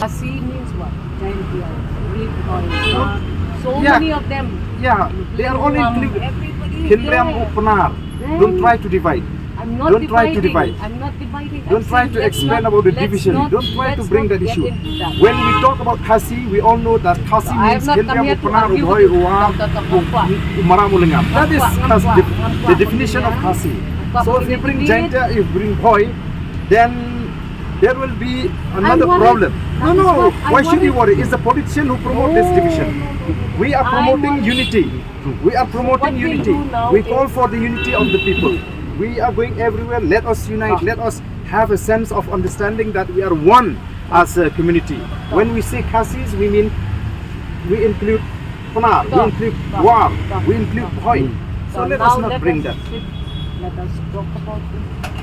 Khasi means what? Giant real oil. So Yeah. many of them. Yeah, they are all included. Everybody is Kinram there. Upanar. Don't try to divide. I'm not Don't try dividing. to divide. I'm not dividing. I'm Don't try saying to let's explain not- about the let's division. not- Don't try to let's bring not that get issue. into that. When we talk about Khasi, we all know that Khasi I have means not come Kinram here to Upanar argue Uboy with you. Uwam Maramulingam. That is the definition of Khasi. So if you bring Jaintia, if you bring Boy, then there will be another worried. problem. That is No, what I why should you worried. worry? It's the politician who promote this division. We are I'm promoting worried. unity. We are promoting what we'll unity. do now We call is- for the unity of the people. We are going everywhere. Let us unite. Let us have a sense of understanding that we are one as a community. When we say Khasis, we mean we include Panar, we include War, we include Hoi. So let us not bring that. Let us talk about this.